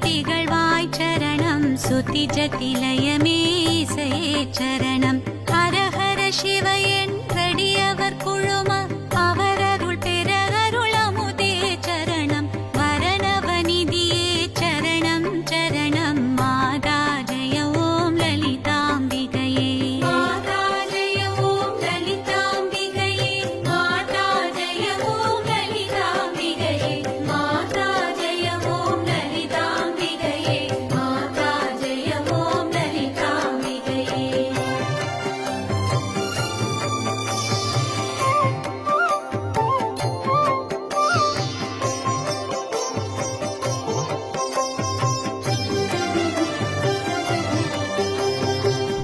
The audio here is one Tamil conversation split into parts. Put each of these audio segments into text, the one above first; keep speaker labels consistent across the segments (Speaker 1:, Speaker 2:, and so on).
Speaker 1: திகழ்வாய் சரணம் சுத்திஜத்திலயமே இசையே சரணம் ஹர ஹர சிவ என்றடியவர் குழும அவரருள் பெற அருளமுதே சரணம் வரணவநிதியே சரணம் சரணம் மாதா ஜெய ஓம் லலிதாம்பிகையே மாதா ஜெய ஓம் லலிதாம்பிகையே மாதா ஜெய ஓம் லலிதாம்பிகையே மாதா ஜெய ஓம் லலிதாம்பிகையே மாதா ஜெய ஓம் லலிதாம்பிகையே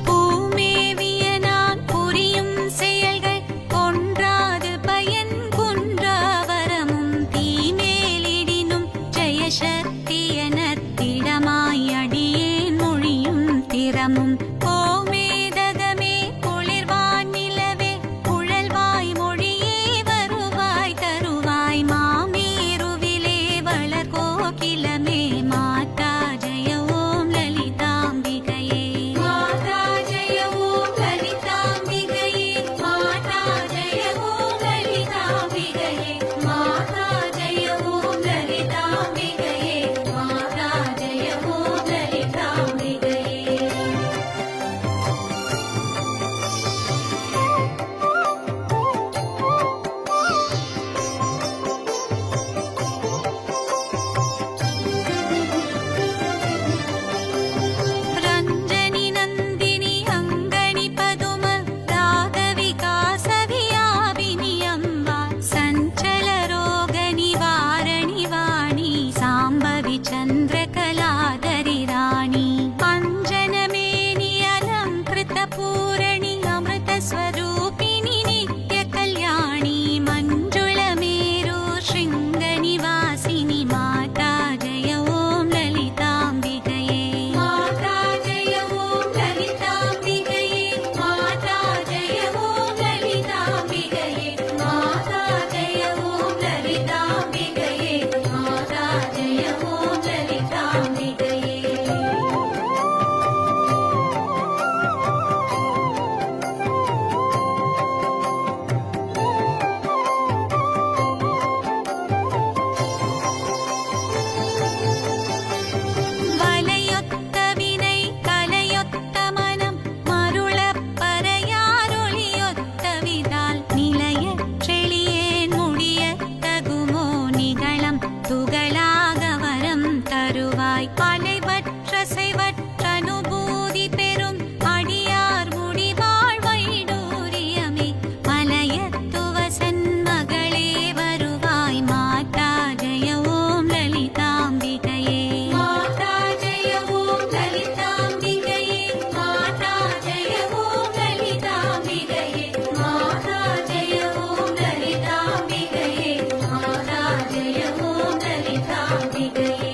Speaker 1: பூமேவிய நான் புரியும் செயல்கள் கொன்றாது பயன் குன்றாவரமும் தீமேலிடினும் ஜெயசக்தி எனத்திடமாய் அடியேன் மொழியும் திறமும் கோமேதகமே குளிர்வான் நிலவே குழல்வாய் மொழியே வருவாய் தருவாய் மாமேருவிலே வளர் கோகிலமே மாதா ஜெய ஓம் லலிதாம்பிகையே மாதா ஜெய ஓம் லலிதாம்பிகையே மாதா ஜெய ஓம் லலிதாம்பிகையே மாதா ஜெய ஓம் லலிதாம்பிகையே மாதா ஜெய ஓம் லலிதாம்பிகையே ரஞ்சனி நந்தினி அங்கணி பதும ராகவிகாசவியாபினி அம்பா சஞ்சல ரோக நிவாரணி வாணி சாம்பவி சந்திரகலாதரி ராணி அஞ்சனமேனி அலங்கிருத பூரணி அமிர்த ஸ்வரூபிணி நித்ய கல்யாணி மஞ்சுள மேரு ஸ்ருங்க நிவாசினி மாதா ஜெய ஓம் லலிதாம்பிகையே மாதா ஜெய ஓம் லலிதாம்பிகையே மாதா ஜெய ஓம் லலிதாம்பிகையே மாதா ஜெய ஓம் லலிதாம்பிகையே மாதா ஜெய ஓம் லலிதாம்பிகையே வலையொத்த வினை கலையொத்த மனம் மருளப் பறையாரொளியொத்த விதால் நிலையச் செழியேன் முடியத் தகுமோ நிகழம் துகளாக வரம் தருவாய் அலைவற்ற செய்வற்ற அனுபூதி பெறும் அடியார் முடிவாழ் வைடூரியமே மலையத்துவசன் மகளே வருவாய் மாதா ஜெய ஓம் லலிதாம்பிகையே மாதா ஜெய ஓம் லலிதாம்பிகையே மாதா ஜெய ஓம் லலிதாம்பிகையே மாதா ஜெய ஓம் லலிதாம்பிகையே மாதா ஜெய ஓம் லலிதாம்பிகையே